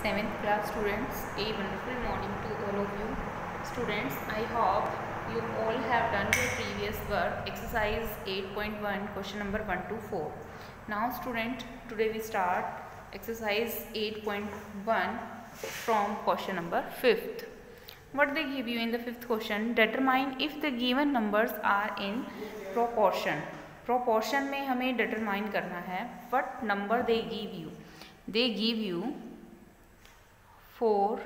7th class students, a wonderful morning to all of you. Students, I hope you all have done your previous work, exercise 8.1, question number 1 to 4. Now student, today we start exercise 8.1 from question number 5th. What they give you in the 5th question? Determine if the given numbers are in proportion. Proportion में हमें determine करना है what number they give you. They give you 4,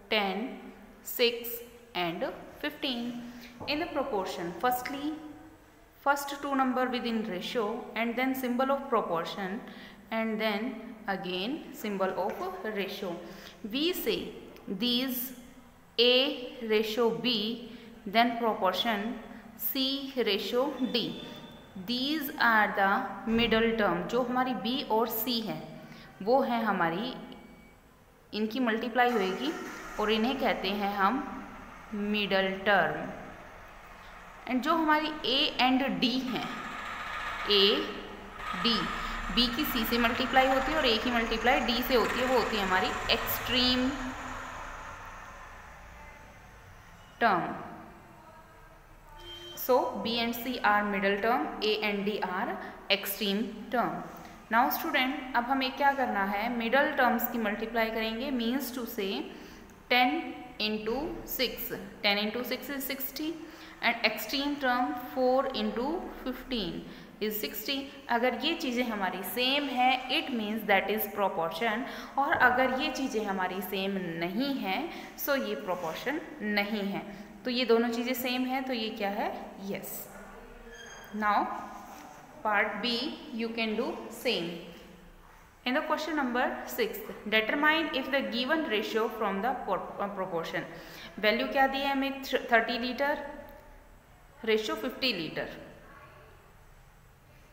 10, 6 and 15 in the proportion. Firstly, first two number within ratio and then symbol of proportion and then again symbol of ratio. We say these A ratio B, then proportion C ratio D. These are the middle term. जो हमारी B और C है वो है हमारी, इनकी multiply होएगी और इन्हें कहते हैं हम मिडल टर्म. एंड जो हमारी A एंड D हैं, A D, B की C से मल्टीप्लाई होती है और A की मल्टीप्लाई D से होती है, वो होती है हमारी extreme term. So B and C are middle term, A and D are extreme term. Now student, अब हमें क्या करना है, मिडल टर्म्स की मल्टीप्लाई करेंगे. मीन्स टू से 10 into 6, 10 into 6 is 60 and extreme term 4 into 15 is 60. अगर ये चीज़ें हमारी सेम है it means that is proportion, और अगर ये चीज़ें हमारी सेम नहीं हैं सो ये प्रोपोर्शन नहीं है. तो ये दोनों चीज़ें सेम हैं तो ये क्या है, yes. Now part B, you can do same. In the question number 6, determine if the given ratio from the proportion. Value क्या दी है हमें, 30 litre, ratio 50 litre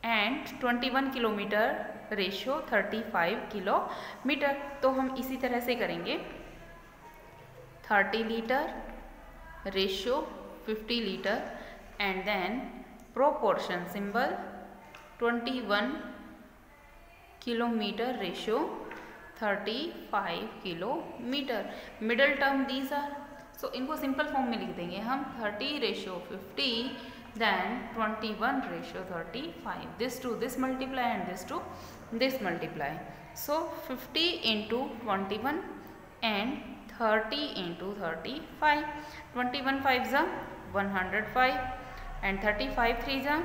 and 21 kilometre, ratio 35 kilometre. तो हम इसी तरह से करेंगे. 30 litre, ratio 50 litre and then proportion symbol 21 kilometre, ratio 35 kilometre. Middle term these are, so इनको सिंपल फॉर्म में लिख देंगे हम. 30 ratio 50 then 21 ratio 35. This to this multiply and this to this multiply. So 50 into 21 and 30 into 35. 21 5 जा 105 and 35 3 जा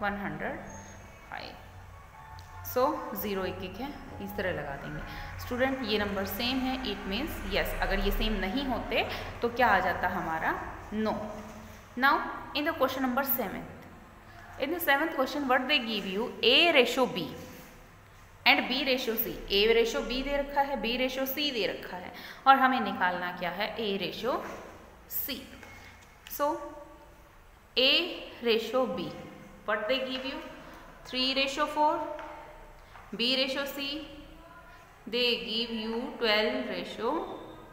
105. सो 0 1 1 है, इस तरह लगा देंगे. स्टूडेंट, ये नंबर सेम है इट मीन्स यस. अगर ये सेम नहीं होते तो क्या आ जाता हमारा, no. Now in the question number 7th, in the 7th question what they give you, A ratio B and B ratio C. A ratio B दे रखा है, B रेशो C दे रखा है और हमें निकालना क्या है, A ratio C. So A ratio B, what they give you, 3 ratio 4, B ratio C, they give you 12 ratio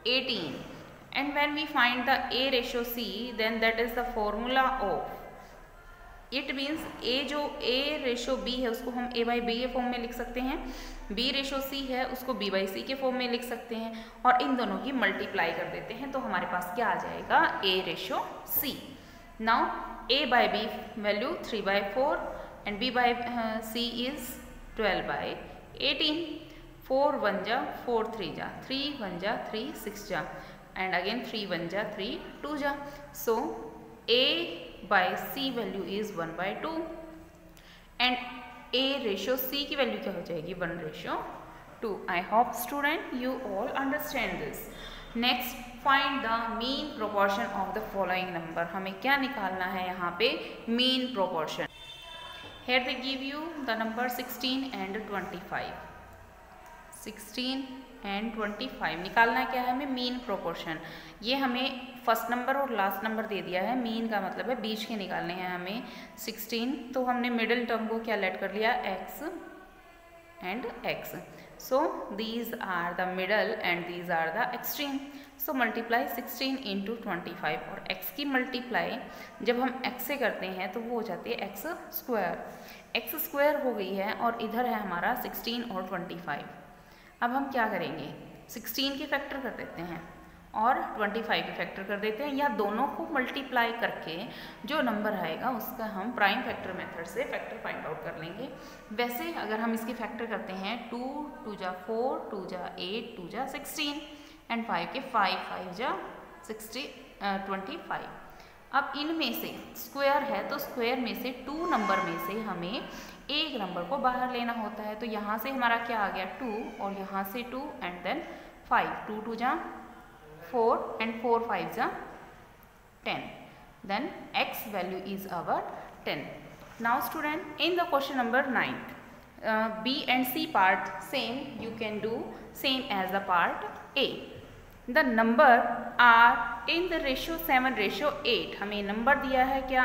18. And when we find the A ratio C, then that is the formula of, it means A जो A ratio B है उसको हम A by B के form में लिख सकते हैं, B ratio C है उसको B by C के फॉर्म में लिख सकते हैं और इन दोनों की मल्टीप्लाई कर देते हैं तो हमारे पास क्या आ जाएगा, A ratio C. Now A by B value 3 by 4 and B by C is 12 by 18. 4 1 जा 4 3 जा 3 1 जा 3 6 जा and again 3 1 जा 3 2 जा. So A by C value is 1 by 2 and A ratio C की वैल्यू क्या हो जाएगी, 1 ratio 2. I hope student you all understand this. Next, find the mean proportion of the following number. हमें क्या निकालना है यहाँ पे, mean proportion. Here they give you the number 16 and 25. 16 and 25 निकालना क्या है हमें, मीन प्रोपोर्शन. ये हमें फर्स्ट नंबर और लास्ट नंबर दे दिया है, मीन का मतलब है बीच के निकालने हैं हमें 16. तो हमने मिडिल टर्म को क्या लेट कर लिया, x and x. So these are the middle and these are the extreme. So multiply 16 into 25 और x की मल्टीप्लाई जब हम x से करते हैं तो वो हो जाती है x स्क्वायर. x स्क्वायर हो गई है और इधर है हमारा 16 और 25. अब हम क्या करेंगे, 16 के फैक्टर कर देते हैं और 25 के फैक्टर कर देते हैं, या दोनों को मल्टीप्लाई करके जो नंबर आएगा उसका हम प्राइम फैक्टर मेथड से फैक्टर फाइंड आउट कर लेंगे। वैसे अगर हम इसके फैक्टर करते हैं 2 2 जा 4, 2 जा 8, 2 जा 16 एंड 5 के 5, 5 जा 25। अब इनमें से स्क्वायर है तो स्क्वायर में से 2 नंबर में से हमें एक नंबर को बाहर लेना होता है। तो यहाँ से हमारा क्या आ गया 2 और यहाँ से 2 एंड देन 5, 2 2 जा 4 and 4 5 जा 10. Then x value is our 10. Now student, in the question number 9, B and C part same, you can do same as the part A. The number are in the ratio 7:8. हमें number दिया है क्या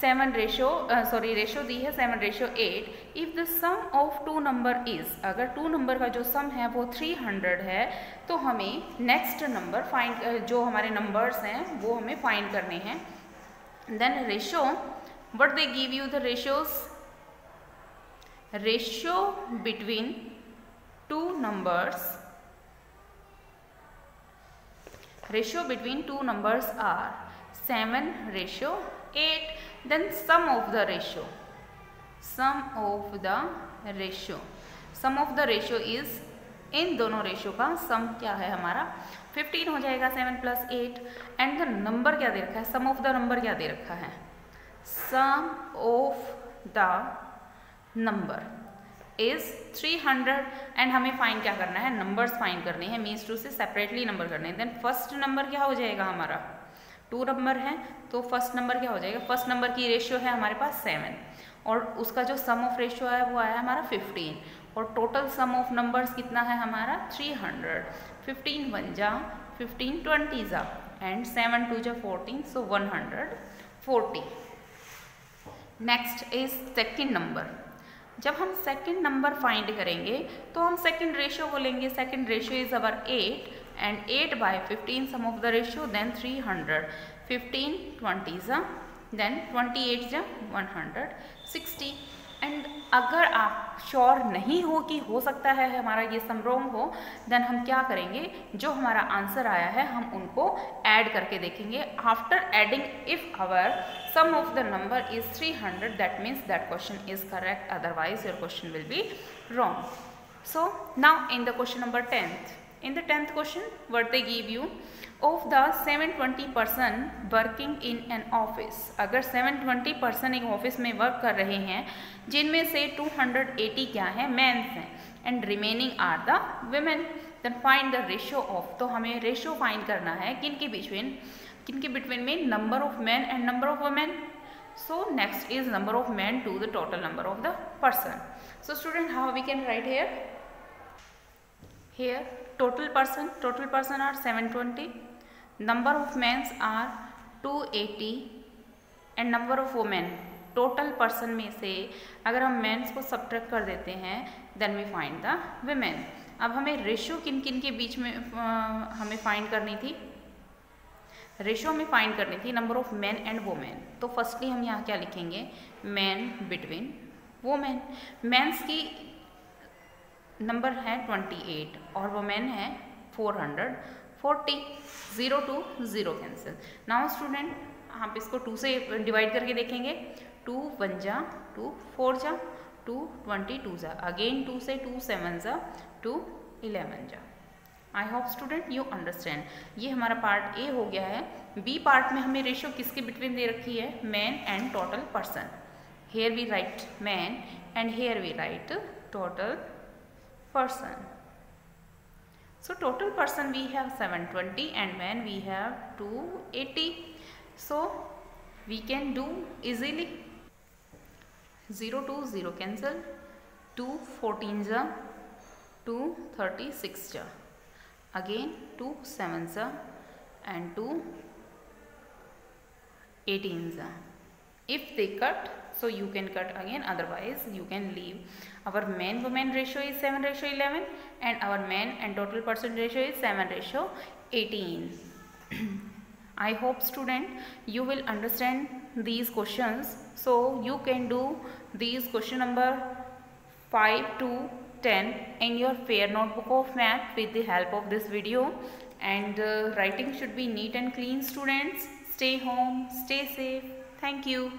7 दी है 7:8. If the sum of two number is, अगर 2 number का जो सम है वो 300 है तो हमें नेक्स्ट नंबर फाइंड, जो हमारे नंबर्स हैं वो हमें फाइंड करने हैं। Then ratio, what they give you the ratios, ratio between 2 numbers, ratio between 2 numbers are 7:8. Then sum of the ratio, sum of the ratio is, इन दोनों रेशियो का सम क्या है हमारा 15 हो जाएगा 7 + 8। एंड द नंबर क्या दे रखा है, सम ऑफ द नंबर क्या दे रखा है, sum of the number is 300। And हमें फाइंड क्या करना है, नंबर्स फाइंड करने हैं, मीन्स टू से सेपरेटली नंबर करने हैं। देन फर्स्ट नंबर क्या हो जाएगा हमारा, 2 नंबर है तो फर्स्ट नंबर क्या हो जाएगा, फर्स्ट नंबर की रेशियो है हमारे पास 7 और उसका जो सम ऑफ रेशियो है वो आया हमारा 15 और टोटल सम ऑफ नंबर्स कितना है हमारा 300। 15 1 जा 15, 20 जा एंड 7 2 जा 14, सो 140। Next is second number. जब हम सेकेंड नंबर फाइंड करेंगे तो हम सेकेंड रेशियो को लेंगे, second ratio is our 8 and 8/15 sum of the ratio, then 300। 15 20 जा, देन 28 जा 160। एंड अगर आप श्योर नहीं हो कि हो सकता है हमारा ये सम रॉन्ग हो, देन हम क्या करेंगे, जो हमारा आंसर आया है हम उनको ऐड करके देखेंगे। After adding, if our sum of the number is 300, that means that question is correct, otherwise your question will be wrong. So now in the question number 10th, in the 10th question what they give you, of the 720 person working in an office, अगर 720 person एक office में work कर रहे हैं जिनमें से 280 क्या है मेंस हैं and remaining are the women, then find the ratio of, तो हमें रेशियो फाइंड करना है किनके बिटवीन में, number of man and number of women. So next is number of man to the total number of the person. So student, how we can write here total person are 720, number of men are 280 and number of women, total person में से अगर हम mains को subtract कर देते हैं then we find the women। अब हमें रेशियो किन किन के बीच में हमें फाइंड करनी थी, रेशियो हमें फाइंड करनी थी number of man and women. तो फर्स्टली हम यहाँ क्या लिखेंगे, मैन बिटवीन वोमेन। मेंस की नंबर है 28 और वोमेन है 440, 0 to 0 कैंसिल। नाउ स्टूडेंट, आप इसको 2 से डिवाइड करके देखेंगे, 2 1 जा 2, 4 जा 2, 22 जा, अगेन 2 से 2 7 जा 2, 11 जा। I hope student you understand. ये हमारा पार्ट ए हो गया है। बी पार्ट में हमें रेशियो किसके बिटवीन दे रखी है, man and total person. Here we write man and here we write total person. So total person we have 720 and man we have 280. So we can do easily, 0 to 0 cancel, 2 14 ja, 2 36 ja, again 2 7 ja and 2 18 ja. If they cut, so you can cut again, otherwise you can leave. Our man woman ratio is 7:11 and our man and total person ratio is 7:18. I hope student you will understand these questions, so you can do these question number 5 to 10 in your fair notebook of math with the help of this video. And writing should be neat and clean, students. Stay home, stay safe. Thank you.